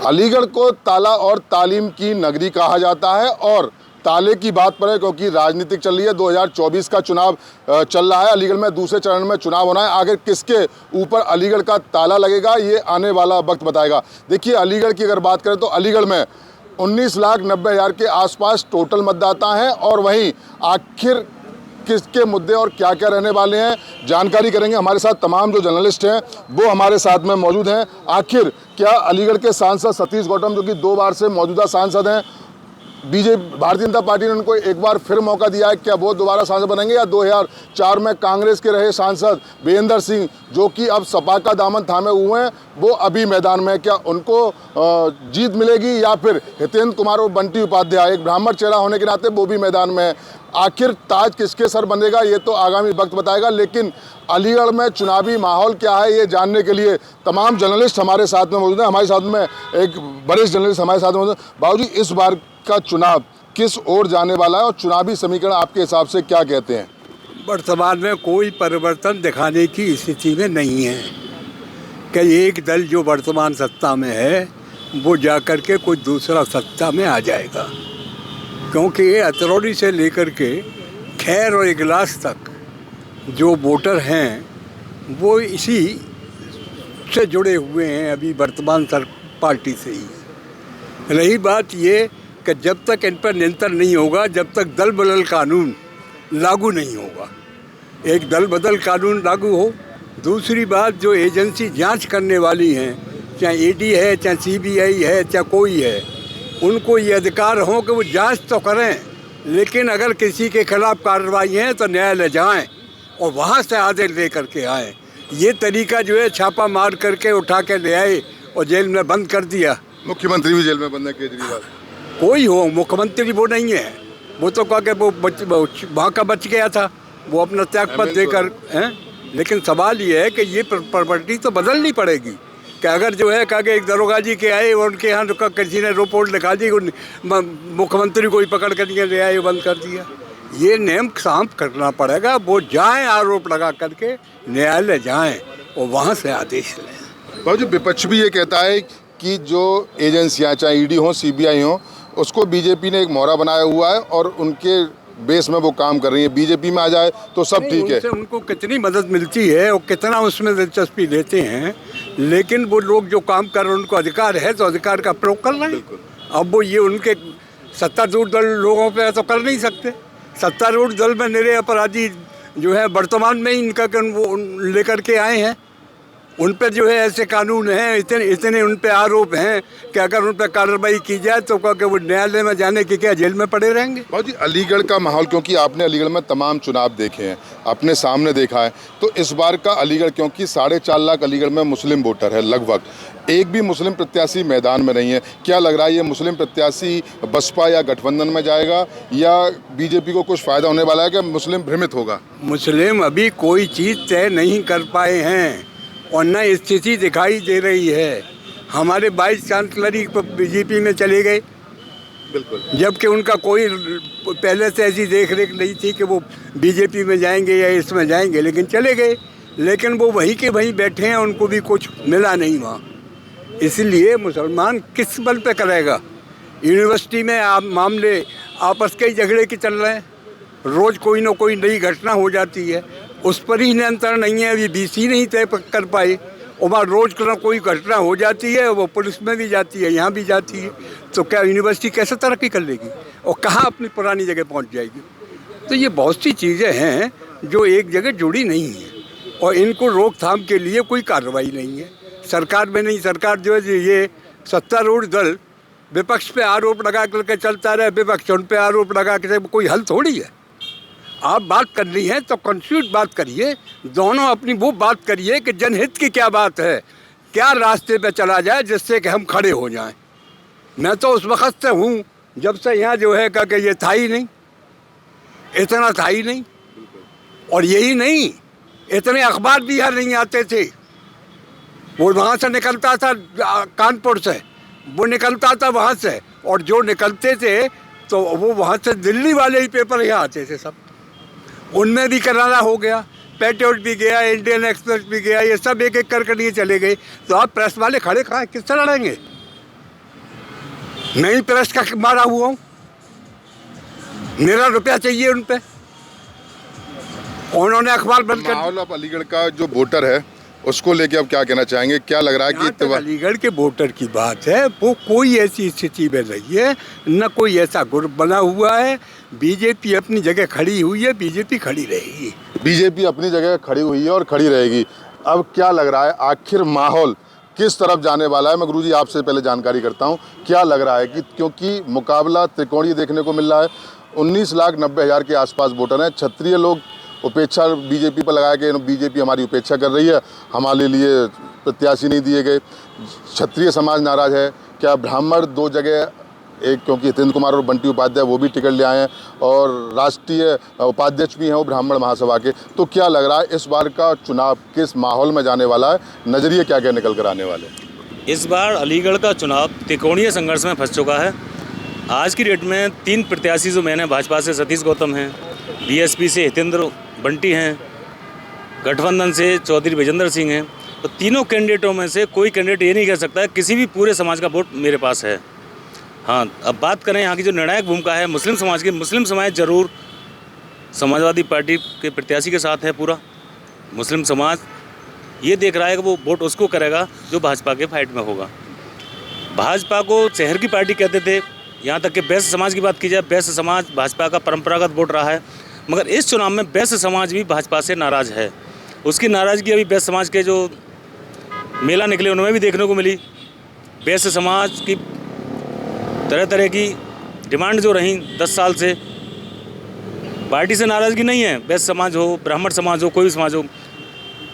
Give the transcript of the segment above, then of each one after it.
अलीगढ़ को ताला और तालीम की नगरी कहा जाता है और ताले की बात पर है क्योंकि राजनीतिक चल रही है। 2024 का चुनाव चल रहा है। अलीगढ़ में दूसरे चरण में चुनाव होना है। आगे किसके ऊपर अलीगढ़ का ताला लगेगा ये आने वाला वक्त बताएगा। देखिए, अलीगढ़ की अगर बात करें तो अलीगढ़ में 19,90,000 के आसपास टोटल मतदाता हैं और वहीं आखिर किसके मुद्दे और क्या क्या रहने वाले हैं जानकारी करेंगे। हमारे साथ तमाम जो जर्नलिस्ट हैं वो हमारे साथ में मौजूद हैं। आखिर क्या अलीगढ़ के सांसद सतीश गौतम जो कि 2 बार से मौजूदा सांसद हैं, बीजेपी भारतीय जनता पार्टी ने उनको एक बार फिर मौका दिया है, क्या वो दोबारा सांसद बनेंगे या 2004 में कांग्रेस के रहे सांसद वीरेंद्र सिंह जो कि अब सपा का दामन थामे हुए हैं वो अभी मैदान में, क्या उनको जीत मिलेगी या फिर हितेंद्र कुमार और बंटी उपाध्याय एक ब्राह्मण चेहरा होने के नाते वो भी मैदान में है। आखिर ताज किसके सर बनेगा ये तो आगामी वक्त बताएगा। लेकिन अलीगढ़ में चुनावी माहौल क्या है ये जानने के लिए तमाम जर्नलिस्ट हमारे साथ में मौजूद हैं। हमारे साथ में एक वरिष्ठ जर्नलिस्ट हमारे साथ में मौजूद हैं। बाबूजी, इस बार का चुनाव किस ओर जाने वाला है और चुनावी समीकरण आपके हिसाब से क्या कहते हैं? वर्तमान में कोई परिवर्तन दिखाने की स्थिति में नहीं है कि एक दल जो वर्तमान सत्ता में है वो जाकर के कोई दूसरा सत्ता में आ जाएगा, क्योंकि ये अतरौली से लेकर के खैर और इगलास तक जो वोटर हैं वो इसी से जुड़े हुए हैं अभी वर्तमान पार्टी से ही। रही बात ये कि जब तक इन पर नियंत्रण नहीं होगा, जब तक दल बदल कानून लागू नहीं होगा, एक दल बदल कानून लागू हो। दूसरी बात, जो एजेंसी जांच करने वाली हैं, चाहे ईडी है, चाहे सीबीआई है, चाहे कोई है, उनको ये अधिकार हो कि वो जांच तो करें, लेकिन अगर किसी के खिलाफ कार्रवाई है तो न्यायालय जाएं और वहाँ से आदेश ले करके आएँ। ये तरीका जो है छापा मार करके उठा के ले आए और जेल में बंद कर दिया। मुख्यमंत्री भी जेल में बंद है, केजरीवाल कोई हो, मुख्यमंत्री वो नहीं है, वो तो कहा कि वो वहाँ का बच गया था, वो अपना त्यागपत्र देकर हैं। लेकिन सवाल ये है कि ये प्रॉपर्टी तो बदलनी पड़ेगी कि अगर जो है कहा कि एक दरोगा जी के आए और उनके यहाँ किसी ने रिपोर्ट लिखा दी, मुख्यमंत्री को ही पकड़ कर ले आए, बंद कर दिया। ये नियम साफ करना पड़ेगा। वो जाएं, आरोप लगा करके न्यायालय जाएं और वहाँ से आदेश लें। बाबूजी, विपक्ष भी ये कहता है कि जो एजेंसियाँ चाहे ईडी हो, सीबीआई हो, उसको बीजेपी ने एक मोहरा बनाया हुआ है और उनके बेस में वो काम कर रही है। बीजेपी में आ जाए तो सब ठीक है। उनको कितनी मदद मिलती है और कितना उसमें दिलचस्पी लेते हैं, लेकिन वो लोग जो काम कर रहे हैं उनको अधिकार है तो अधिकार का प्रयोग कर रहे हैं। अब वो ये उनके सत्तारूढ़ दल लोगों पे तो कर नहीं सकते। सत्तारूढ़ दल में निरे अपराधी जो है वर्तमान में इनका वो लेकर के आए हैं, उन पर जो है ऐसे कानून हैं, इतने उन पर आरोप हैं कि अगर उन पर कार्रवाई की जाए तो क्या वो न्यायालय में जाने के क्या जेल में पड़े रहेंगे। बाबूजी, अलीगढ़ का माहौल, क्योंकि आपने अलीगढ़ में तमाम चुनाव देखे हैं, अपने सामने देखा है, तो इस बार का अलीगढ़, क्योंकि 4.5 लाख अलीगढ़ में मुस्लिम वोटर है, लगभग एक भी मुस्लिम प्रत्याशी मैदान में नहीं है। क्या लग रहा है ये मुस्लिम प्रत्याशी बसपा या गठबंधन में जाएगा या बीजेपी को कुछ फ़ायदा होने वाला है कि मुस्लिम भ्रमित होगा? मुस्लिम अभी कोई चीज़ तय नहीं कर पाए हैं और न स्थिति दिखाई दे रही है। हमारे वाइस चांसलर ही बीजेपी में चले गए, बिल्कुल, जबकि उनका कोई पहले से ऐसी देख रेख नहीं थी कि वो बीजेपी में जाएंगे या इसमें जाएंगे, लेकिन चले गए। लेकिन वो वहीं के वहीं बैठे हैं, उनको भी कुछ मिला नहीं वहाँ। इसलिए मुसलमान किस बल पे करेगा? यूनिवर्सिटी में आप मामले आपस के ही झगड़े के चल रहे हैं, रोज़ कोई ना कोई नई घटना हो जाती है, उस पर ही नियंत्रण नहीं है। अभी बीसी नहीं तय कर पाए और वहाँ रोज़ कोई घटना हो जाती है, वो पुलिस में भी जाती है, यहाँ भी जाती है, तो क्या यूनिवर्सिटी कैसे तरक्की कर लेगी और कहाँ अपनी पुरानी जगह पहुँच जाएगी? तो ये बहुत सी चीज़ें हैं जो एक जगह जुड़ी नहीं हैं और इनको रोकथाम के लिए कोई कार्रवाई नहीं है सरकार में। नहीं, सरकार जो है ये सत्तारूढ़ दल विपक्ष पे आरोप लगा करके चलता रहे, विपक्ष उन पे आरोप लगा के, कोई हल थोड़ी है। आप बात करनी है तो कॉन्स्टिट्यूट बात करिए, दोनों अपनी वो बात करिए कि जनहित की क्या बात है, क्या रास्ते पे चला जाए जिससे कि हम खड़े हो जाएं। मैं तो उस वक्त से हूँ जब से यहाँ जो है कि ये था ही नहीं, इतना था ही नहीं। और यही नहीं, इतने अखबार भी यहाँ नहीं आते थे। वो वहाँ से निकलता था कानपुर से, वो निकलता था वहाँ से, और जो निकलते थे तो वो वहाँ से दिल्ली वाले ही पेपर यहाँ आते थे सब। उनमें भी करारा हो गया, पेट्रियट भी गया, इंडियन एक्सप्रेस भी गया, ये सब एक एक करके लिए चले गए। तो आप प्रेस वाले खड़े कहाँ, किससे लड़ेंगे? मैं ही प्रेस का मारा हुआ हूँ, मेरा रुपया चाहिए उन पे, उन्होंने अखबार बंद कर माहौल अब अलीगढ़ का जो वोटर है उसको लेके अब क्या कहना चाहेंगे? क्या लग रहा है कि जहाँ तक अलीगढ़ के वोटर की बात है, वो कोई ऐसी स्थिति में नहीं है, न कोई ऐसा ग्रुप बना हुआ है। बीजेपी अपनी जगह खड़ी हुई है, बीजेपी खड़ी रहेगी। बीजेपी अपनी जगह खड़ी हुई है और खड़ी रहेगी। अब क्या लग रहा है आखिर माहौल किस तरफ जाने वाला है? मैं गुरुजी आपसे पहले जानकारी करता हूं, क्या लग रहा है कि क्योंकि मुकाबला त्रिकोणीय देखने को मिल रहा है, 19,90,000 के आसपास वोटर हैं। क्षत्रिय लोग उपेक्षा बीजेपी पर लगाया कि बीजेपी हमारी उपेक्षा कर रही है, हमारे लिए प्रत्याशी नहीं दिए गए। क्षत्रिय समाज नाराज है। क्या ब्राह्मण 2 जगह, एक क्योंकि हितेंद्र कुमार और बंटी उपाध्याय वो भी टिकट ले आए हैं और राष्ट्रीय उपाध्यक्ष भी हैं वो ब्राह्मण महासभा के, तो क्या लग रहा है इस बार का चुनाव किस माहौल में जाने वाला है? नजरिए क्या क्या निकल कर आने वाले? इस बार अलीगढ़ का चुनाव त्रिकोणीय संघर्ष में फंस चुका है। आज की डेट में 3 प्रत्याशी जो मैंने, भाजपा से सतीश गौतम हैं, बीएसपी से हितेंद्र बंटी हैं, गठबंधन से चौधरी विजेंद्र सिंह हैं। तो तीनों कैंडिडेटों में से कोई कैंडिडेट ये नहीं कह सकता है किसी भी पूरे समाज का वोट मेरे पास है। हाँ, अब बात करें यहाँ की जो निर्णायक भूमिका है मुस्लिम समाज की, मुस्लिम समाज जरूर समाजवादी पार्टी के प्रत्याशी के साथ है। पूरा मुस्लिम समाज ये देख रहा है कि वो वोट उसको करेगा जो भाजपा के फाइट में होगा। भाजपा को शहर की पार्टी कहते थे, यहाँ तक कि वैश्य समाज की बात की जाए, वैश्य समाज भाजपा का परंपरागत वोट रहा है, मगर इस चुनाव में वैश्य समाज भी भाजपा से नाराज़ है। उसकी नाराज़गी अभी वैश्य समाज के जो मेला निकले उनमें भी देखने को मिली। वैश्य समाज की तरह तरह की डिमांड जो रही 10 साल से, पार्टी से नाराज़गी नहीं है। वैश्य समाज हो, ब्राह्मण समाज हो, कोई भी समाज हो,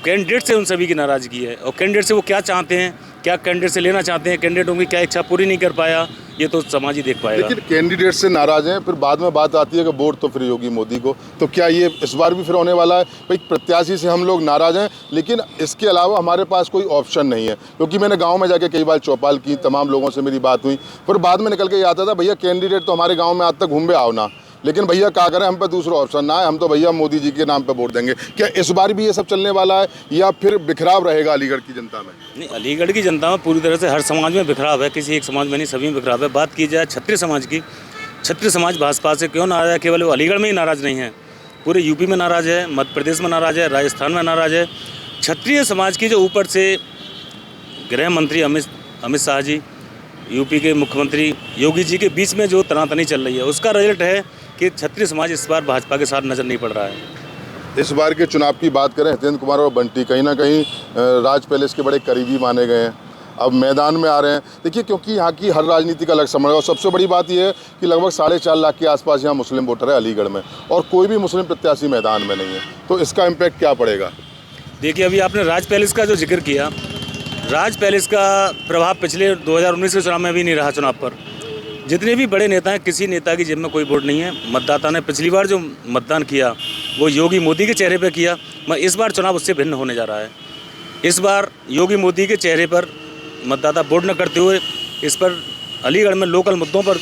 कैंडिडेट से उन सभी की नाराज़गी है। और कैंडिडेट से वो क्या चाहते हैं, क्या कैंडिडेट से लेना चाहते हैं, कैंडिडेटों की क्या इच्छा पूरी नहीं कर पाया, ये तो समाज ही देख पाएगा। लेकिन कैंडिडेट से नाराज हैं, फिर बाद में बात आती है कि वोट तो फिर योगी मोदी को, तो क्या ये इस बार भी फिर होने वाला है? भाई प्रत्याशी से हम लोग नाराज हैं, लेकिन इसके अलावा हमारे पास कोई ऑप्शन नहीं है। क्योंकि मैंने गांव में जाके कई बार चौपाल की, तमाम लोगों से मेरी बात हुई, फिर बाद में निकल के ये आता था, भैया कैंडिडेट तो हमारे गाँव में आज तक घूम आओ ना, लेकिन भैया क्या करें, हम पे दूसरा ऑप्शन ना है, हम तो भैया मोदी जी के नाम पे वोट देंगे। क्या इस बार भी ये सब चलने वाला है या फिर बिखराव रहेगा अलीगढ़ की जनता में? नहीं, अलीगढ़ की जनता में पूरी तरह से हर समाज में बिखराव है, किसी एक समाज में नहीं, सभी में बिखराव है। बात की जाए क्षत्रिय समाज की, क्षत्रिय समाज भाजपा से क्यों नाराज है? केवल वो अलीगढ़ में ही नाराज़ नहीं है, पूरे यूपी में नाराज़ है, मध्य प्रदेश में नाराज़ है, राजस्थान में नाराज़ है। क्षत्रिय समाज की जो ऊपर से गृह मंत्री अमित शाह जी, यूपी के मुख्यमंत्री योगी जी के बीच में जो तनातनी चल रही है, उसका रिजल्ट है कि क्षत्रिय समाज इस बार भाजपा के साथ नज़र नहीं पड़ रहा है। इस बार के चुनाव की बात करें, हितेंद्र कुमार और बंटी कहीं ना कहीं राज पैलेस के बड़े करीबी माने गए हैं, अब मैदान में आ रहे हैं। देखिए, क्योंकि यहाँ की हर राजनीति का अलग समझ है और सबसे बड़ी बात यह है कि लगभग 4.5 लाख के आसपास यहाँ मुस्लिम वोटर है अलीगढ़ में, और कोई भी मुस्लिम प्रत्याशी मैदान में नहीं है, तो इसका इम्पैक्ट क्या पड़ेगा? देखिए, अभी आपने राज पैलेस का जो जिक्र किया, राज पैलेस का प्रभाव पिछले 2019 के चुनाव में भी नहीं रहा। चुनाव पर जितने भी बड़े नेता हैं, किसी नेता की जेब में कोई वोट नहीं है। मतदाता ने पिछली बार जो मतदान किया वो योगी मोदी के चेहरे पर किया, मगर इस बार चुनाव उससे भिन्न होने जा रहा है। इस बार योगी मोदी के चेहरे पर मतदाता वोट न करते हुए इस पर अलीगढ़ में लोकल मुद्दों पर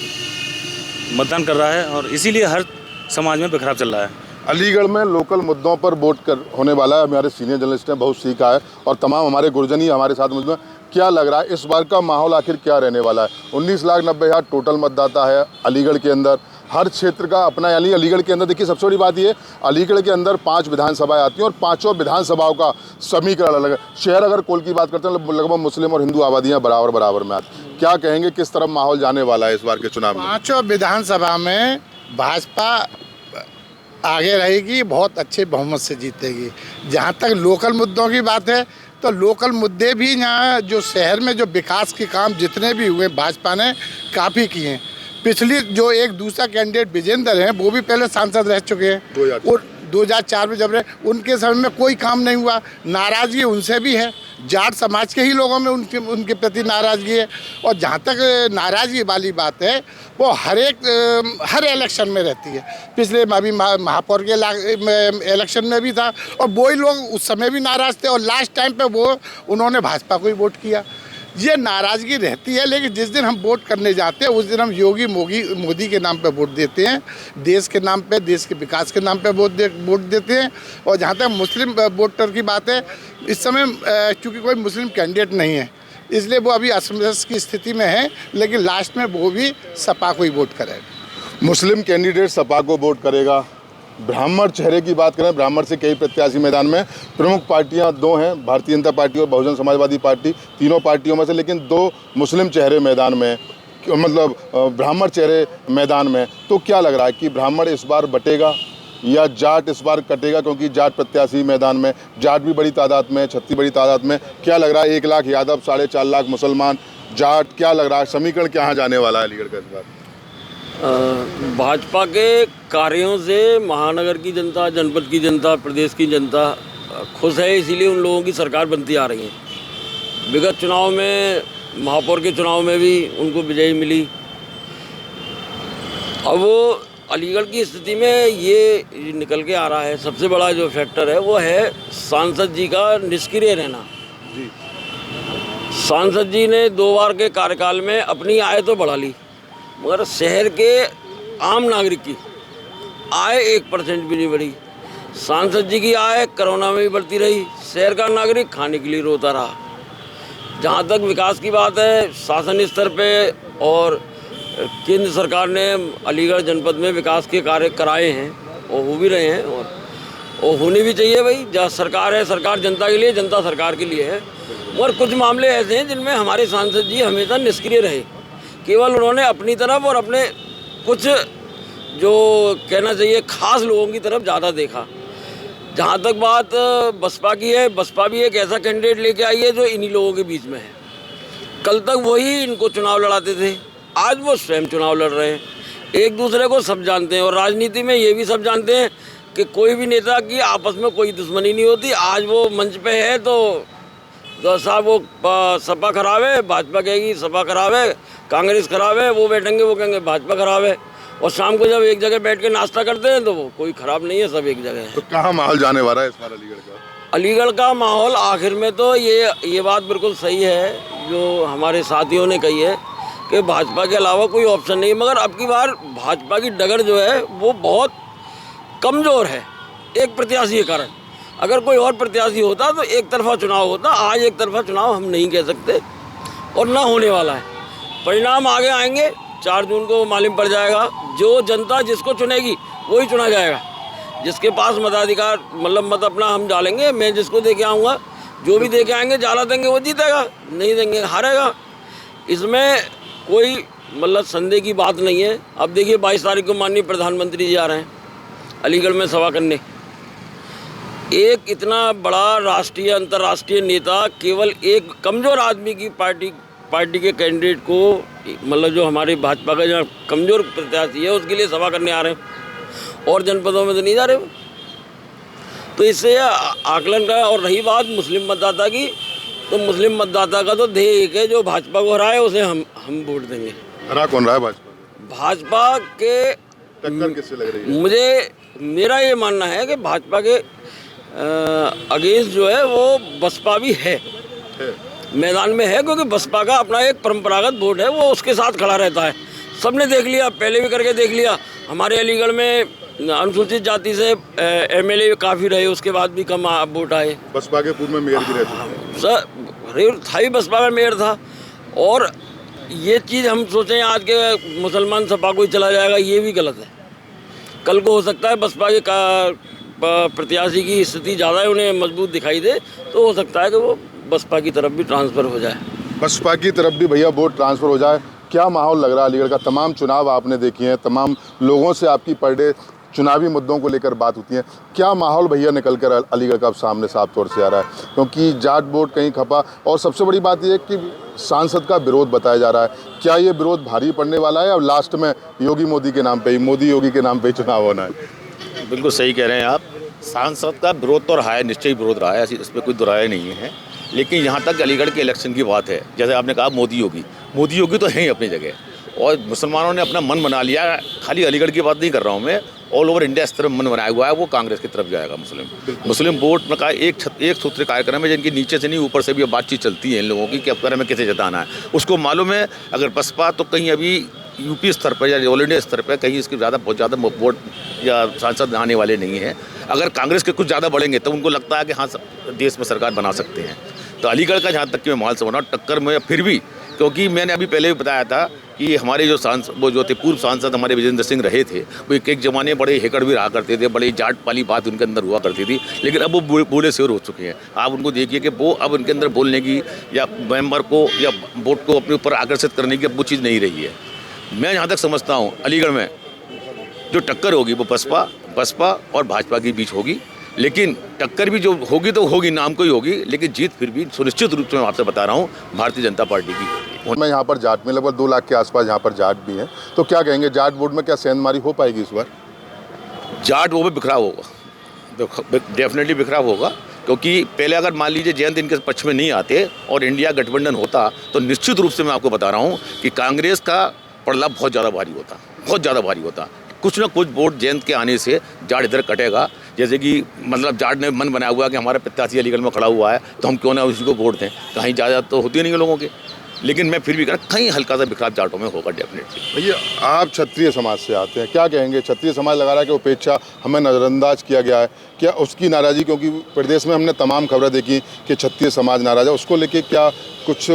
मतदान कर रहा है, और इसीलिए हर समाज में बिखराव चल रहा है। अलीगढ़ में लोकल मुद्दों पर वोट होने वाला है। हमारे सीनियर जर्नलिस्ट ने बहुत सीखा है और तमाम हमारे गुरुजन ही हमारे साथ मौजूद हैं। क्या लग रहा है इस बार का माहौल आखिर क्या रहने वाला है? 19,90,000 टोटल मतदाता है अलीगढ़ के अंदर, हर क्षेत्र का अपना, यानी अलीगढ़ के अंदर देखिए सबसे बड़ी बात ये, अलीगढ़ के अंदर 5 विधानसभाएं आती हैं और 5 विधानसभाओं का समीकरण अलग है। शहर अगर कोल की बात करते हैं, लगभग मुस्लिम और हिंदू आबादियाँ बराबर में आती। क्या कहेंगे किस तरफ माहौल जाने वाला है इस बार के चुनाव में? 5 विधानसभा में भाजपा आगे रहेगी, बहुत अच्छे बहुमत से जीतेगी। जहाँ तक लोकल मुद्दों की बात है, तो लोकल मुद्दे भी यहाँ जो शहर में जो विकास के काम जितने भी हुए भाजपा ने काफ़ी किए हैं। पिछली जो एक दूसरा कैंडिडेट विजेंद्र हैं, वो भी पहले सांसद रह चुके हैं और 2004 में जब रहे, उनके समय में कोई काम नहीं हुआ। नाराज़गी उनसे भी है, जाट समाज के ही लोगों में उनके प्रति नाराज़गी है। और जहाँ तक नाराज़गी वाली बात है, वो हर इलेक्शन में रहती है। पिछले अभी महापौर के इलेक्शन में भी था, और वही लोग उस समय भी नाराज़ थे, और लास्ट टाइम पे उन्होंने भाजपा को ही वोट किया। ये नाराज़गी रहती है, लेकिन जिस दिन हम वोट करने जाते हैं उस दिन हम योगी मोदी के नाम पे वोट देते हैं, देश के नाम पे, देश के विकास के नाम पे वोट देते हैं। और जहाँ तक मुस्लिम वोटर की बात है, इस समय चूँकि कोई मुस्लिम कैंडिडेट नहीं है, इसलिए वो अभी असमंजस की स्थिति में है, लेकिन लास्ट में वो भी सपा को ही वोट करेगा। मुस्लिम कैंडिडेट सपा को वोट करेगा। ब्राह्मण चेहरे की बात करें, ब्राह्मण से कई प्रत्याशी मैदान में, प्रमुख पार्टियां दो हैं, भारतीय जनता पार्टी और बहुजन समाजवादी पार्टी, तीनों पार्टियों में से, लेकिन दो मुस्लिम चेहरे मैदान में, मतलब ब्राह्मण चेहरे मैदान में। तो क्या लग रहा है कि ब्राह्मण इस बार बटेगा या जाट इस बार कटेगा, क्योंकि जाट प्रत्याशी मैदान में, जाट भी बड़ी तादाद में, छत्ती बड़ी तादाद में। क्या लग रहा है, 1 लाख यादव, 4.5 लाख मुसलमान, जाट, क्या लग रहा है समीकरण कहाँ जाने वाला है अलीगढ़ का इस बार? भाजपा के कार्यों से महानगर की जनता, जनपद की जनता, प्रदेश की जनता खुश है, इसीलिए उन लोगों की सरकार बनती आ रही है। विगत चुनाव में, महापौर के चुनाव में भी उनको विजयी मिली। अब वो अलीगढ़ की स्थिति में ये निकल के आ रहा है, सबसे बड़ा जो फैक्टर है वो है सांसद जी का निष्क्रिय रहना। सांसद जी ने 2 बार के कार्यकाल में अपनी आय तो बढ़ा ली, मगर शहर के आम नागरिक की आय 1% भी नहीं बढ़ी। सांसद जी की आय कोरोना में भी बढ़ती रही, शहर का नागरिक खाने के लिए रोता रहा। जहाँ तक विकास की बात है, शासन स्तर पे और केंद्र सरकार ने अलीगढ़ जनपद में विकास के कार्य कराए हैं और हो भी रहे हैं, और होने भी चाहिए। भाई जहाँ सरकार है, सरकार जनता के लिए, जनता सरकार के लिए है। और कुछ मामले ऐसे हैं जिनमें हमारे सांसद जी हमेशा निष्क्रिय रहे, केवल उन्होंने अपनी तरफ और अपने कुछ जो कहना चाहिए खास लोगों की तरफ ज़्यादा देखा। जहाँ तक बात बसपा की है, बसपा भी एक ऐसा कैंडिडेट लेके आई है जो इन्हीं लोगों के बीच में है। कल तक वही इनको चुनाव लड़ाते थे, आज वो स्वयं चुनाव लड़ रहे हैं। एक दूसरे को सब जानते हैं, और राजनीति में ये भी सब जानते हैं कि कोई भी नेता की आपस में कोई दुश्मनी नहीं होती। आज वो मंच पे है तो साहब वो सपा खराब है, भाजपा कहेगी सपा खराब है, कांग्रेस खराब है, वो बैठेंगे वो कहेंगे भाजपा खराब है। और शाम को जब एक जगह बैठ के नाश्ता करते हैं तो वो कोई खराब नहीं है, सब एक जगह है। तो कहाँ माहौल जाने वाला है इस बार अलीगढ़ का? अलीगढ़ का माहौल आखिर में तो ये बात बिल्कुल सही है जो हमारे साथियों ने कही है कि भाजपा के अलावा कोई ऑप्शन नहीं। मगर अब की बार भाजपा की डगर जो है वो बहुत कमज़ोर है, एक प्रत्याशी के कारण। अगर कोई और प्रत्याशी होता तो एक तरफा चुनाव होता। आज एक तरफा चुनाव हम नहीं कह सकते और ना होने वाला है। परिणाम आगे आएंगे, 4 जून को मालूम पड़ जाएगा। जो जनता जिसको चुनेगी वही चुना जाएगा। जिसके पास मताधिकार, मतलब मत अपना हम डालेंगे, मैं जिसको दे के आऊँगा, जो भी दे के आएंगे, जाला देंगे वो जीतेगा, नहीं देंगे हारेगा। इसमें कोई मतलब संदेह की बात नहीं है। अब देखिए 22 तारीख को माननीय प्रधानमंत्री जी आ रहे हैं अलीगढ़ में सभा करने। एक इतना बड़ा राष्ट्रीय अंतर्राष्ट्रीय नेता केवल एक कमज़ोर आदमी की पार्टी के कैंडिडेट को, मतलब जो हमारी भाजपा का जो कमज़ोर प्रत्याशी है उसके लिए सभा करने आ रहे हैं, और जनपदों में तो नहीं जा रहे। तो इससे आकलन का। और रही बात मुस्लिम मतदाता की, तो मुस्लिम मतदाता का तो ध्येय एक है, जो भाजपा को हराए उसे हम वोट देंगे। हरा कौन रहा है भाजपा? भाजपा के टक्कर किससे लग रही है? मेरा ये मानना है कि भाजपा के अगेंस्ट जो है वो बसपा भी है, मैदान में है, क्योंकि बसपा का अपना एक परंपरागत वोट है, वो उसके साथ खड़ा रहता है। सबने देख लिया, पहले भी करके देख लिया। हमारे अलीगढ़ में अनुसूचित जाति से एमएलए काफ़ी रहे, उसके बाद भी कम वोट आए। बसपा के पूर्व में मेयर भी रहते सर था ही, बसपा में मेयर था। और ये चीज़ हम सोचें आज के मुसलमान सपा को ही चला जाएगा, ये भी गलत है। कल को हो सकता है बसपा के प्रत्याशी की स्थिति ज़्यादा है, उन्हें मजबूत दिखाई दे, तो हो सकता है कि वो बसपा की तरफ भी ट्रांसफ़र हो जाए। बसपा की तरफ भी भैया वोट ट्रांसफ़र हो जाए। क्या माहौल लग रहा है अलीगढ़ का? तमाम चुनाव आपने देखी हैं, तमाम लोगों से आपकी पर डे चुनावी मुद्दों को लेकर बात होती है। क्या माहौल भैया निकल कर अलीगढ़ का सामने साफ तौर से आ रहा है? क्योंकि जाट वोट कहीं खपा, और सबसे बड़ी बात यह है कि सांसद का विरोध बताया जा रहा है। क्या ये विरोध भारी पड़ने वाला है, और लास्ट में योगी मोदी के नाम पे ही, मोदी योगी के नाम पे ही चुनाव होना है? बिल्कुल सही कह रहे हैं आप। सांसद का विरोध तो रहा है, निश्चय विरोध रहा है, इसमें कोई दुराय नहीं है। लेकिन यहाँ तक अलीगढ़ के इलेक्शन की बात है, जैसे आपने कहा मोदी योगी तो हैं ही अपनी जगह, और मुसलमानों ने अपना मन बना लिया। खाली अलीगढ़ की बात नहीं कर रहा हूँ मैं, ऑल ओवर इंडिया इस तरफ मन बनाया हुआ है, वो कांग्रेस की तरफ जाएगा। मुस्लिम वोट में का एक सूत्र कार्यक्रम है, जिनकी नीचे से नहीं ऊपर से भी बातचीत चलती है इन लोगों की कि अब में किसे जताना है। उसको मालूम है अगर बसपा तो कहीं अभी यूपी स्तर पर या ऑल इंडिया स्तर पर कहीं इसके बहुत ज़्यादा वोट या सांसद आने वाले नहीं हैं। अगर कांग्रेस के कुछ ज़्यादा बढ़ेंगे तो उनको लगता है कि हाँ देश में सरकार बना सकते हैं। तो अलीगढ़ का जहाँ तक कि मैं माहौल समझ रहा हूँ, टक्कर में फिर भी, क्योंकि मैंने अभी पहले भी बताया था कि हमारे जो सांसद, वो जो थे पूर्व सांसद हमारे विजेंद्र सिंह रहे थे, वो एक ज़माने बड़े हेकड़ भी रहा करते थे, बड़ी जाट वाली बात उनके अंदर हुआ करती थी, लेकिन अब वो बूढ़े शेर हो चुके हैं। आप उनको देखिए कि वो अब उनके अंदर बोलने की या मेंबर को या वोट को अपने ऊपर आकर्षित करने की अब वो चीज़ नहीं रही है। मैं जहाँ तक समझता हूँ अलीगढ़ में जो टक्कर होगी वो बसपा और भाजपा के बीच होगी, लेकिन टक्कर भी जो होगी तो होगी, नाम को ही होगी, लेकिन जीत फिर भी सुनिश्चित रूप से मैं आपसे बता रहा हूँ भारतीय जनता पार्टी की। मैं यहाँ पर जाट में लगभग 2 लाख के आसपास यहाँ पर जाट भी हैं, तो क्या कहेंगे जाट वोट में क्या सेंधमारी हो पाएगी इस बार? जाट वो भी बिखराव होगा, डेफिनेटली बिखराव होगा, क्योंकि पहले अगर मान लीजिए जयंत इनके पक्ष में नहीं आते और इंडिया गठबंधन होता तो निश्चित रूप से मैं आपको बता रहा हूँ कि कांग्रेस का पड़ला बहुत ज़्यादा भारी होता। कुछ ना कुछ वोट जयंत के आने से जाट इधर कटेगा। जैसे कि मतलब जाट ने मन बनाया हुआ कि हमारा प्रत्याशी अलीगढ़ में खड़ा हुआ है तो हम क्यों ना उसी को वोट दें। कहीं ज़्यादा तो होती नहीं है लोगों के, लेकिन मैं फिर भी कह कहीं हल्का सा बिखराव जाटों में होगा डेफिनेटली। भैया आप क्षत्रिय समाज से आते हैं, क्या कहेंगे? क्षत्रिय समाज लगा रहा है कि उपेक्षा हमें नज़रअंदाज किया गया है, क्या उसकी नाराज़गी, क्योंकि प्रदेश में हमने तमाम खबरें देखी कि क्षत्रिय समाज नाराज़ है, उसको लेके क्या कुछ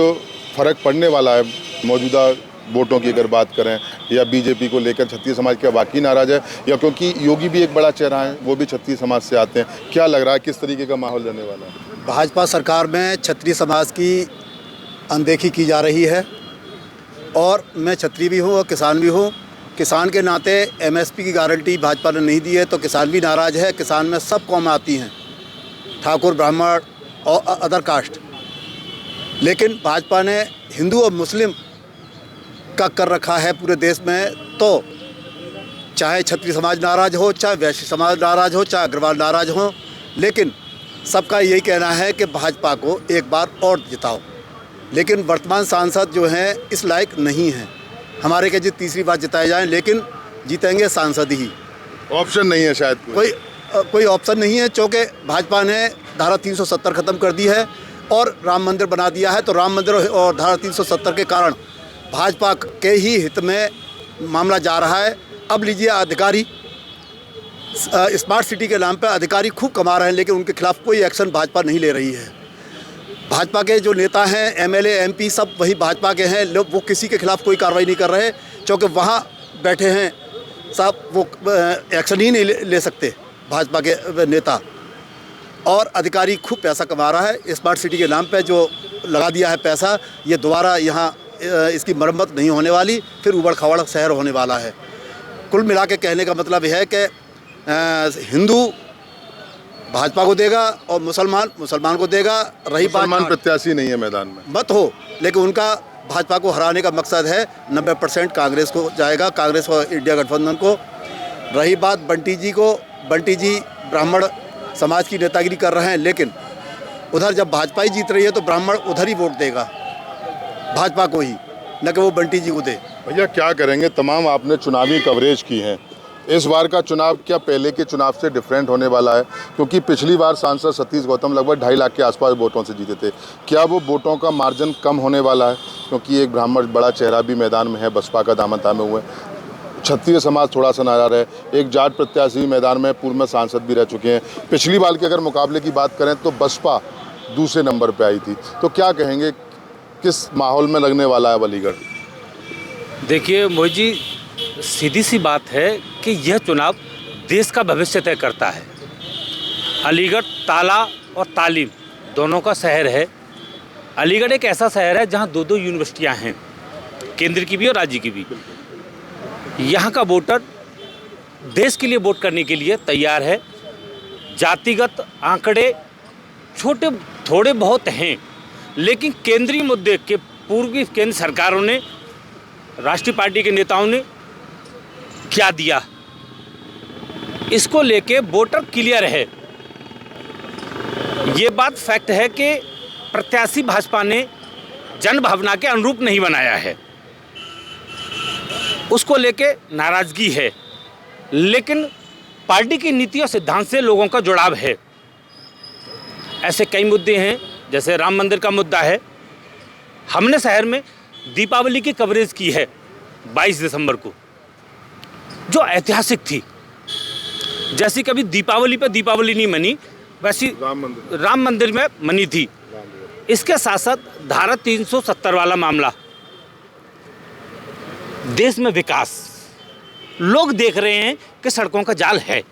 फ़र्क पड़ने वाला है? मौजूदा वोटों की अगर बात करें या बीजेपी को लेकर क्षत्रिय समाज क्या वाकई नाराज़ है, या क्योंकि योगी भी एक बड़ा चेहरा है, वो भी क्षत्रिय समाज से आते हैं, क्या लग रहा है किस तरीके का माहौल रहने वाला है? भाजपा सरकार में क्षत्रिय समाज की अनदेखी की जा रही है और मैं क्षत्रिय भी हूँ और किसान भी हूँ। किसान के नाते एमएसपी की गारंटी भाजपा ने नहीं दी है तो किसान भी नाराज़ है। किसान में सब कौमें आती हैं, ठाकुर, ब्राह्मण और अदर कास्ट, लेकिन भाजपा ने हिंदू और मुस्लिम का कर रखा है पूरे देश में। तो चाहे क्षत्रिय समाज नाराज़ हो, चाहे वैश्य समाज नाराज़ हो, चाहे अग्रवाल नाराज़ हो, लेकिन सबका यही कहना है कि भाजपा को एक बार और जिताओ। लेकिन वर्तमान सांसद जो हैं इस लायक नहीं हैं। हमारे के जी तीसरी बार जिताए जाएं, लेकिन जीतेंगे सांसद ही, ऑप्शन नहीं है शायद कोई ऑप्शन नहीं है, क्योंकि भाजपा ने धारा 370 ख़त्म कर दी है और राम मंदिर बना दिया है। तो राम मंदिर और धारा 370 के कारण भाजपा के ही हित में मामला जा रहा है। अब लीजिए, अधिकारी स्मार्ट सिटी के नाम पर अधिकारी खूब कमा रहे हैं, लेकिन उनके खिलाफ कोई एक्शन भाजपा नहीं ले रही है। भाजपा के जो नेता हैं, एमएलए, एमपी, सब वही भाजपा के हैं, लोग वो किसी के खिलाफ कोई कार्रवाई नहीं कर रहे, क्योंकि वहाँ बैठे हैं साहब, वो एक्शन ही नहीं ले सकते भाजपा के नेता। और अधिकारी खूब पैसा कमा रहा है स्मार्ट सिटी के नाम पे, जो लगा दिया है पैसा, ये दोबारा यहाँ इसकी मरम्मत नहीं होने वाली, फिर उबड़ खाबड़ शहर होने वाला है। कुल मिला के कहने का मतलब यह है कि हिंदू भाजपा को देगा और मुसलमान को देगा। रही बात, मुसलमान प्रत्याशी नहीं है मैदान में, मत हो, लेकिन उनका भाजपा को हराने का मकसद है। 90% कांग्रेस को जाएगा, कांग्रेस और इंडिया गठबंधन को। रही बात बंटी जी ब्राह्मण समाज की नेतागिरी कर रहे हैं, लेकिन उधर जब भाजपा ही जीत रही है तो ब्राह्मण उधर ही वोट देगा, भाजपा को ही, न कि वो बंटी जी को दे। भैया क्या करेंगे? तमाम आपने चुनावी कवरेज की है, इस बार का चुनाव क्या पहले के चुनाव से डिफरेंट होने वाला है? क्योंकि पिछली बार सांसद सतीश गौतम लगभग 2.5 लाख के आसपास वोटों से जीते थे, क्या वो वोटों का मार्जिन कम होने वाला है? क्योंकि एक ब्राह्मण बड़ा चेहरा भी मैदान में है, बसपा का दामन थामे हुए, क्षत्रिय समाज थोड़ा सा नाराज है, एक जाट प्रत्याशी मैदान में पूर्व में सांसद भी रह चुके हैं। पिछली बार के अगर मुकाबले की बात करें तो बसपा दूसरे नंबर पर आई थी, तो क्या कहेंगे किस माहौल में लगने वाला है अलीगढ़? देखिए मोहित जी, सीधी सी बात है कि यह चुनाव देश का भविष्य तय करता है। अलीगढ़ ताला और तालीम दोनों का शहर है। अलीगढ़ एक ऐसा शहर है जहां 2-2 यूनिवर्सिटियां हैं, केंद्र की भी और राज्य की भी। यहाँ का वोटर देश के लिए वोट करने के लिए तैयार है। जातिगत आंकड़े छोटे थोड़े बहुत हैं, लेकिन केंद्रीय मुद्दे के पूर्व की केंद्र सरकारों ने, राष्ट्रीय पार्टी के नेताओं ने क्या दिया, इसको लेके वोटर क्लियर है। ये बात फैक्ट है कि प्रत्याशी भाजपा ने जन भावना के अनुरूप नहीं बनाया है, उसको लेके नाराजगी है, लेकिन पार्टी की नीति और सिद्धांत से लोगों का जुड़ाव है। ऐसे कई मुद्दे हैं, जैसे राम मंदिर का मुद्दा है। हमने शहर में दीपावली की कवरेज की है 22 दिसंबर को, जो ऐतिहासिक थी। जैसी कभी दीपावली पे दीपावली नहीं मनी, वैसी राम मंदिर में मनी थी। इसके साथ साथ धारा 370 वाला मामला, देश में विकास, लोग देख रहे हैं कि सड़कों का जाल है,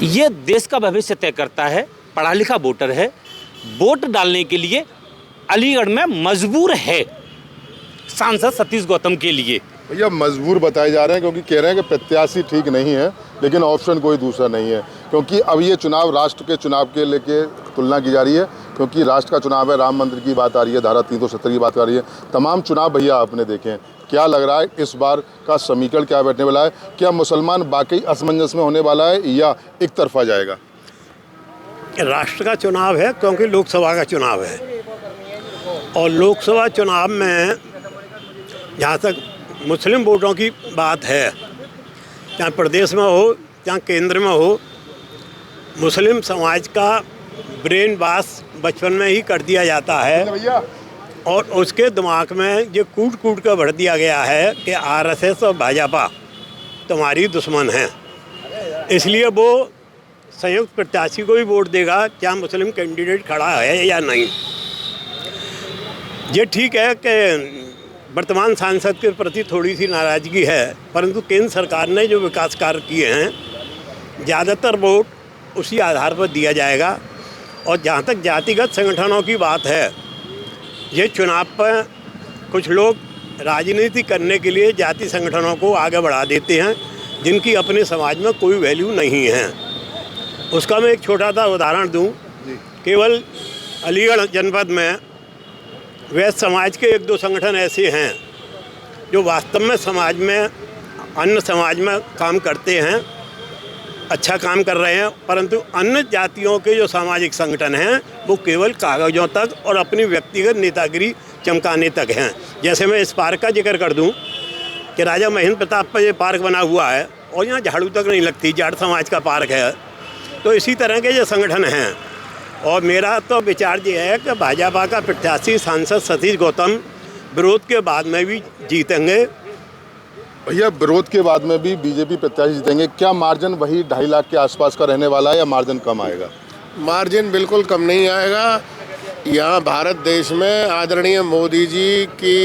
ये देश का भविष्य तय करता है। पढ़ा लिखा वोटर है, वोट डालने के लिए अलीगढ़ में मजबूर है सांसद सतीश गौतम के लिए। भैया मजबूर बताए जा रहे हैं क्योंकि कह रहे हैं कि प्रत्याशी ठीक नहीं है, लेकिन ऑप्शन कोई दूसरा नहीं है, क्योंकि अब ये चुनाव राष्ट्र के चुनाव के लेके तुलना की जा रही है, क्योंकि राष्ट्र का चुनाव है, राम मंदिर की बात आ रही है, धारा 370 की बात आ रही है, तमाम चुनाव भैया आपने देखे हैं। क्या लग रहा है इस बार का समीकरण क्या बैठने वाला है? क्या मुसलमान वाकई असमंजस में होने वाला है या एक तरफा जाएगा? राष्ट्र का चुनाव है क्योंकि लोकसभा का चुनाव है, और लोकसभा चुनाव में जहाँ तक मुस्लिम वोटों की बात है, चाहे प्रदेश में हो चाहे केंद्र में हो, मुस्लिम समाज का ब्रेन वॉश बचपन में ही कर दिया जाता है और उसके दिमाग में ये कूट कूट कर भर दिया गया है कि आरएसएस और भाजपा तुम्हारी दुश्मन हैं, इसलिए वो संयुक्त प्रत्याशी को ही वोट देगा चाहे मुस्लिम कैंडिडेट खड़ा है या नहीं। ये ठीक है कि वर्तमान सांसद के प्रति थोड़ी सी नाराज़गी है, परंतु केंद्र सरकार ने जो विकास कार्य किए हैं ज़्यादातर वोट उसी आधार पर दिया जाएगा। और जहाँ तक जातिगत संगठनों की बात है, ये चुनाव पर कुछ लोग राजनीति करने के लिए जाति संगठनों को आगे बढ़ा देते हैं जिनकी अपने समाज में कोई वैल्यू नहीं है। उसका मैं एक छोटा सा उदाहरण दूं, केवल अलीगढ़ जनपद में वैश्य समाज के एक दो संगठन ऐसे हैं जो वास्तव में समाज में, अन्य समाज में काम करते हैं, अच्छा काम कर रहे हैं, परंतु अन्य जातियों के जो सामाजिक संगठन हैं वो केवल कागज़ों तक और अपनी व्यक्तिगत नेतागिरी चमकाने तक हैं। जैसे मैं इस पार्क का जिक्र कर दूं कि राजा महेंद्र प्रताप पर ये पार्क बना हुआ है और यहाँ झाड़ू तक नहीं लगती, जाट समाज का पार्क है। तो इसी तरह के जो संगठन हैं, और मेरा तो विचार ये है कि भाजपा का प्रत्याशी सांसद सतीश गौतम विरोध के बाद में भी जीतेंगे। भैया विरोध के बाद में भी बीजेपी प्रत्याशी जीतेंगे, क्या मार्जिन वही 2.5 लाख के आसपास का रहने वाला है या मार्जिन कम आएगा? मार्जिन बिल्कुल कम नहीं आएगा। यहाँ भारत देश में आदरणीय मोदी जी की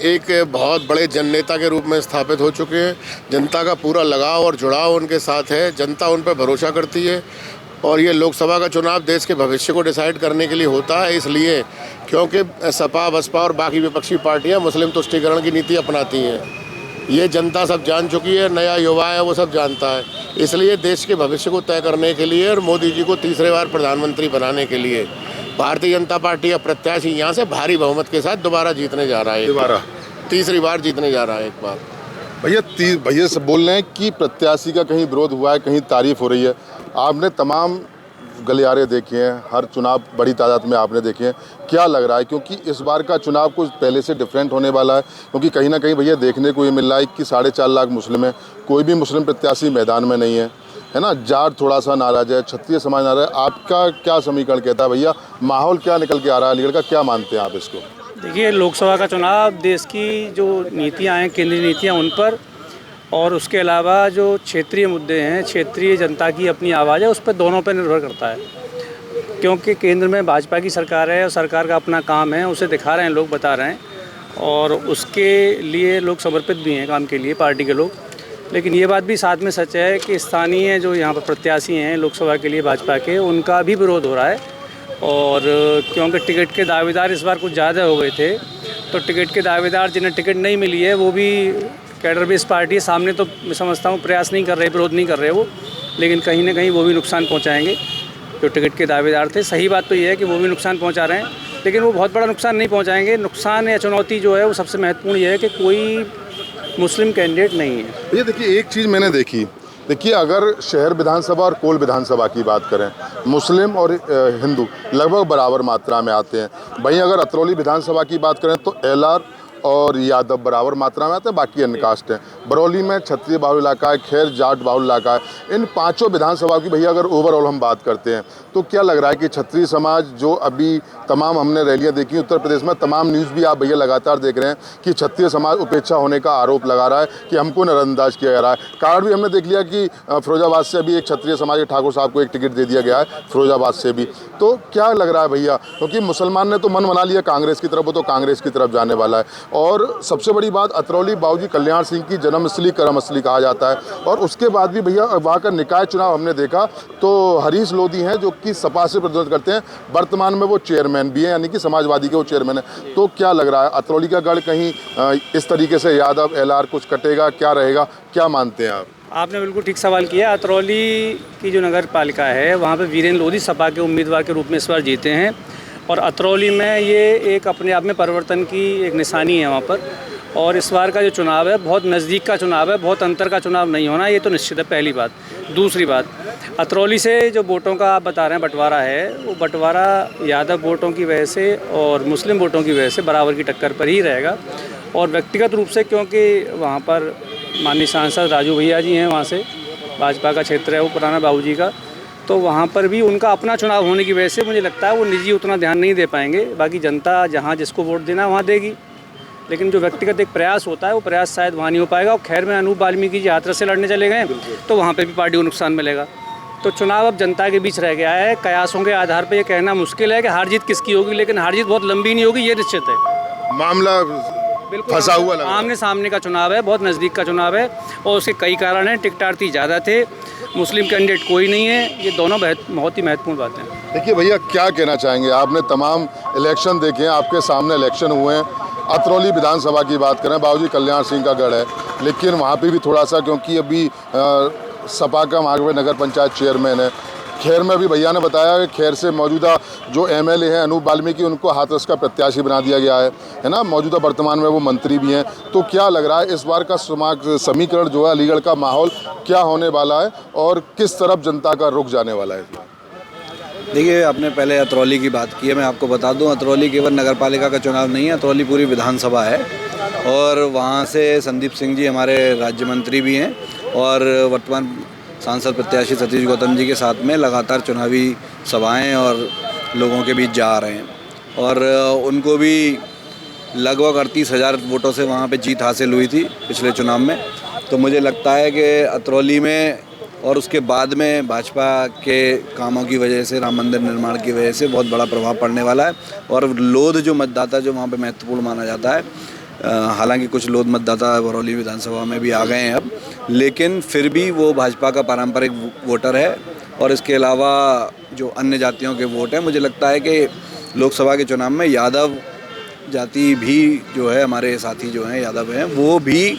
एक बहुत बड़े जननेता के रूप में स्थापित हो चुके हैं। जनता का पूरा लगाव और जुड़ाव उनके साथ है, जनता उन पर भरोसा करती है, और ये लोकसभा का चुनाव देश के भविष्य को डिसाइड करने के लिए होता है, इसलिए क्योंकि सपा बसपा और बाकी विपक्षी पार्टियाँ मुस्लिम तुष्टीकरण की नीति अपनाती हैं। ये जनता सब जान चुकी है, नया युवा है वो सब जानता है, इसलिए देश के भविष्य को तय करने के लिए और मोदी जी को तीसरे बार प्रधानमंत्री बनाने के लिए भारतीय जनता पार्टी का प्रत्याशी यहाँ से भारी बहुमत के साथ दोबारा जीतने जा रहा है। तीसरी बार जीतने जा रहा है एक बार। भैया सब बोल रहे हैं कि प्रत्याशी का कहीं विरोध हुआ है, कहीं तारीफ हो रही है। आपने तमाम गलियारे देखे हैं, हर चुनाव बड़ी तादाद में आपने देखे हैं, क्या लग रहा है? क्योंकि इस बार का चुनाव कुछ पहले से डिफरेंट होने वाला है, क्योंकि कहीं ना कहीं भैया देखने को ये मिल रहा है कि 4.5 लाख मुस्लिम हैं, कोई भी मुस्लिम प्रत्याशी मैदान में नहीं है ना, जाट थोड़ा सा नाराज है, क्षत्रिय समाज नाराज है। आपका क्या समीकरण कहता है भैया, माहौल क्या निकल के आ रहा है अलीगढ़ का, क्या मानते हैं आप इसको? देखिए, लोकसभा का चुनाव देश की जो नीतियाँ हैं, केंद्रीय नीतियाँ, उन पर, और उसके अलावा जो क्षेत्रीय मुद्दे हैं, क्षेत्रीय जनता की अपनी आवाज़ है, उस पर दोनों पर निर्भर करता है। क्योंकि केंद्र में भाजपा की सरकार है और सरकार का अपना काम है, उसे दिखा रहे हैं लोग, बता रहे हैं, और उसके लिए लोग समर्पित भी हैं काम के लिए, पार्टी के लोग। लेकिन ये बात भी साथ में सच है कि स्थानीय जो यहाँ पर प्रत्याशी हैं लोकसभा के लिए भाजपा के, उनका भी विरोध हो रहा है। और क्योंकि टिकट के दावेदार इस बार कुछ ज़्यादा हो गए थे, तो टिकट के दावेदार जिन्हें टिकट नहीं मिली है वो भी कैडर बेस पार्टी सामने, तो मैं समझता हूँ प्रयास नहीं कर रहे, विरोध नहीं कर रहे वो, लेकिन कहीं ना कहीं वो भी नुकसान पहुँचाएँगे जो टिकट के दावेदार थे। सही बात तो ये है कि वो भी नुकसान पहुँचा रहे हैं, लेकिन वो बहुत बड़ा नुकसान नहीं पहुँचाएँगे। नुकसान या चुनौती जो है वो सबसे महत्वपूर्ण ये है कि कोई मुस्लिम कैंडिडेट नहीं है। ये देखिए, एक चीज़ मैंने देखी, देखिए अगर शहर विधानसभा और कोल विधानसभा की बात करें, मुस्लिम और हिंदू लगभग बराबर मात्रा में आते हैं। वहीं अगर अतरौली विधानसभा की बात करें तो एलआर और यादव बराबर मात्रा में आते हैं, बाकी अन्य कास्ट हैं। बरौली में क्षत्रिय बाहुल इलाका है, खैर जाट बाहुल इलाका है। इन पांचों विधानसभा की भैया अगर ओवरऑल हम बात करते हैं तो क्या लग रहा है कि क्षत्रिय समाज जो अभी तमाम हमने रैलियां देखी उत्तर प्रदेश में, तमाम न्यूज़ भी आप भैया लगातार देख रहे हैं कि क्षत्रिय समाज उपेक्षा होने का आरोप लगा रहा है कि हमको नज़रअंदाज किया जा रहा है। कारण भी हमने देख लिया कि फिरोजाबाद से अभी एक क्षत्रिय समाज के ठाकुर साहब को एक टिकट दे दिया गया है, फिरोजाबाद से भी। तो क्या लग रहा है भैया, क्योंकि मुसलमान ने तो मन बना लिया कांग्रेस की तरफ, वो तो कांग्रेस की तरफ जाने वाला है। और सबसे बड़ी बात, अतरौली बाबूजी कल्याण सिंह की जन्मस्थली कर्मस्थली कहा जाता है। और उसके बाद भी भैया वहाँ का निकाय चुनाव हमने देखा तो हरीश लोधी हैं जो कि सपा से प्रतिद्वंद करते हैं, वर्तमान में वो चेयरमैन भी हैं, यानी कि समाजवादी के वो चेयरमैन है। तो क्या लग रहा है, अतरौली का गढ़ कहीं इस तरीके से यादव एलआर कुछ कटेगा, क्या रहेगा, क्या मानते हैं आप? आपने बिल्कुल ठीक सवाल किया। अतरौली की जो नगर पालिका है वहाँ पे वीरेंद्र लोधी सपा के उम्मीदवार के रूप में इस बार जीते हैं और अतरौली में ये एक अपने आप में परिवर्तन की एक निशानी है वहाँ पर। और इस बार का जो चुनाव है बहुत नज़दीक का चुनाव है, बहुत अंतर का चुनाव नहीं होना, ये तो निश्चित है, पहली बात। दूसरी बात, अतरौली से जो वोटों का आप बता रहे हैं बंटवारा है, वो बंटवारा यादव वोटों की वजह से और मुस्लिम वोटों की वजह से बराबर की टक्कर पर ही रहेगा। और व्यक्तिगत रूप से क्योंकि वहाँ पर माननीय सांसद राजू भैया जी हैं, वहाँ से भाजपा का क्षेत्र है वो पुराना बाबूजी का, तो वहाँ पर भी उनका अपना चुनाव होने की वजह से मुझे लगता है वो निजी उतना ध्यान नहीं दे पाएंगे। बाकी जनता जहाँ जिसको वोट देना वहाँ देगी, लेकिन जो व्यक्तिगत एक प्रयास होता है वो प्रयास शायद वहाँ नहीं हो पाएगा। और खैर में अनूप वाल्मीकि जी हाथरस से लड़ने चले गए तो वहाँ पे भी पार्टी को नुकसान मिलेगा। तो चुनाव अब जनता के बीच रह गया है। कयासों के आधार पर यह कहना मुश्किल है कि हार जीत किसकी होगी, लेकिन हार जीत बहुत लंबी नहीं होगी, ये निश्चित है। मामला फंसा हुआ लगा, आमने सामने का चुनाव है, बहुत नज़दीक का चुनाव है और उसके कई कारण हैं। टिकटार्थी ज़्यादा थे, मुस्लिम कैंडिडेट कोई नहीं है, ये दोनों बहुत ही महत्वपूर्ण बातें हैं। देखिए भैया क्या कहना चाहेंगे, आपने तमाम इलेक्शन देखे हैं, आपके सामने इलेक्शन हुए हैं। अतरौली विधानसभा की बात करें, बाबूजी कल्याण सिंह का गढ़ है, लेकिन वहाँ पे भी थोड़ा सा, क्योंकि अभी सपा का वहाँ पे नगर पंचायत चेयरमैन है। खैर में भी भैया ने बताया कि खैर से मौजूदा जो एमएलए हैं अनूप वाल्मीकि, उनको हाथरस का प्रत्याशी बना दिया गया है ना, मौजूदा वर्तमान में वो मंत्री भी हैं। तो क्या लग रहा है इस बार का समीकरण जो है, अलीगढ़ का माहौल क्या होने वाला है और किस तरफ जनता का रुख जाने वाला है? देखिए, आपने पहले अतरौली की बात की है, मैं आपको बता दूं अतरौली केवल नगर पालिका का चुनाव नहीं है, अतरौली पूरी विधानसभा है और वहाँ से संदीप सिंह जी हमारे राज्य मंत्री भी हैं और वर्तमान सांसद प्रत्याशी सतीश गौतम जी के साथ में लगातार चुनावी सभाएं और लोगों के बीच जा रहे हैं और उनको भी लगभग 38,000 वोटों से वहाँ पे जीत हासिल हुई थी पिछले चुनाव में। तो मुझे लगता है कि अतरौली में और उसके बाद में भाजपा के कामों की वजह से, राम मंदिर निर्माण की वजह से बहुत बड़ा प्रभाव पड़ने वाला है। और लोध जो मतदाता जो वहाँ पे महत्वपूर्ण माना जाता है, हालांकि कुछ लोध मतदाता बरौली विधानसभा में भी आ गए हैं अब, लेकिन फिर भी वो भाजपा का पारंपरिक वोटर है। और इसके अलावा जो अन्य जातियों के वोट हैं, मुझे लगता है कि लोकसभा के चुनाव में यादव जाति भी जो है, हमारे साथी जो हैं यादव हैं, वो भी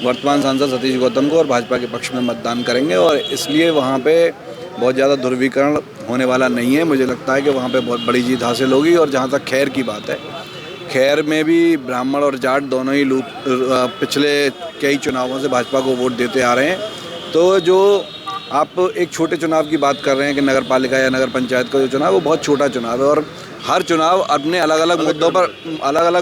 वर्तमान सांसद सतीश गौतम को और भाजपा के पक्ष में मतदान करेंगे और इसलिए वहाँ पे बहुत ज़्यादा ध्रुवीकरण होने वाला नहीं है। मुझे लगता है कि वहाँ पे बहुत बड़ी जीत हासिल होगी। और जहाँ तक खैर की बात है, खैर में भी ब्राह्मण और जाट दोनों ही लोग पिछले कई चुनावों से भाजपा को वोट देते आ रहे हैं। तो जो आप एक छोटे चुनाव की बात कर रहे हैं कि नगर पालिका या नगर पंचायत का जो चुनाव, वो बहुत छोटा चुनाव है और हर चुनाव अपने अलग अलग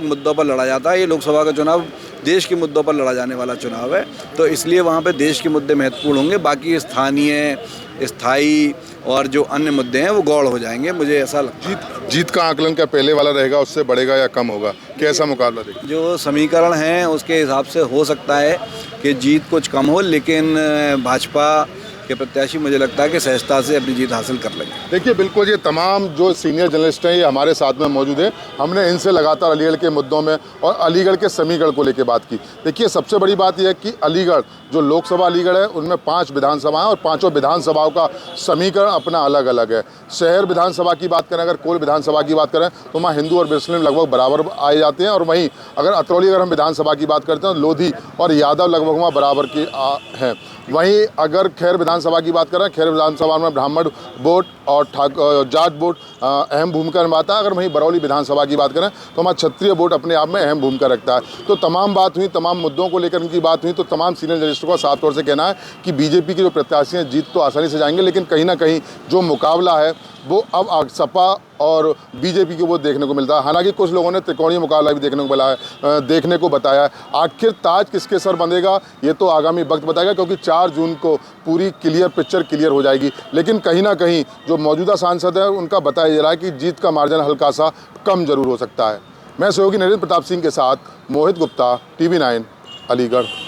मुद्दों पर लड़ा जाता है। ये लोकसभा का चुनाव देश के मुद्दों पर लड़ा जाने वाला चुनाव है, तो इसलिए वहाँ पे देश के मुद्दे महत्वपूर्ण होंगे। बाकी स्थानीय, स्थायी और जो अन्य मुद्दे हैं वो गौड़ हो जाएंगे, मुझे ऐसा लगता है। जीत का आकलन क्या पहले वाला रहेगा, उससे बढ़ेगा या कम होगा, कैसा मुकाबला देगा? जो समीकरण हैं उसके हिसाब से हो सकता है कि जीत कुछ कम हो, लेकिन भाजपा के प्रत्याशी मुझे लगता है कि सहजता से अपनी जीत हासिल कर लेंगे। देखिए बिल्कुल, ये तमाम जो सीनियर जर्नलिस्ट हैं ये हमारे साथ में मौजूद हैं। हमने इनसे लगातार अलीगढ़ के मुद्दों में और अलीगढ़ के समीकरण को लेकर बात की। देखिए सबसे बड़ी बात यह है कि अलीगढ़ जो लोकसभा अलीगढ़ है उनमें 5 विधानसभाएं और 5 विधानसभाओं का समीकरण अपना अलग अलग है। शहर विधानसभा की बात करें, अगर कोल विधानसभा की बात करें तो वहाँ हिंदू और मुस्लिम लगभग बराबर आए जाते हैं। और वहीं अगर अतरौली अगर हम विधानसभा की बात करते हैं तो लोधी और यादव लगभग वहाँ बराबर के हैं। वहीं अगर खैर विधानसभा की बात करें, खैर विधानसभा में ब्राह्मण वोट और जाट वोट अहम भूमिका निभाता है। अगर वहीं बरौली विधानसभा की बात करें तो हमारा क्षत्रिय वोट अपने आप में अहम भूमिका रखता है। तो तमाम बात हुई, तमाम मुद्दों को लेकर इनकी बात हुई। तो तमाम सीनियर जर्नलिस्टों का साफ तौर से कहना है कि बीजेपी के जो प्रत्याशी हैं जीत तो आसानी से जाएंगे, लेकिन कहीं ना कहीं जो मुकाबला है वो अब सपा और बीजेपी को वो देखने को मिलता है। हालांकि कुछ लोगों ने त्रिकोणीय मुकाबला भी देखने को बताया है। आखिर ताज किसके सर बंधेगा ये तो आगामी वक्त बताएगा, क्योंकि 4 जून को पूरी पिक्चर क्लियर हो जाएगी। लेकिन कहीं ना कहीं जो मौजूदा सांसद है उनका बताया जा रहा है कि जीत का मार्जिन हल्का सा कम जरूर हो सकता है। मैं सहयोगी नरेंद्र प्रताप सिंह के साथ मोहित गुप्ता, TV9 अलीगढ़।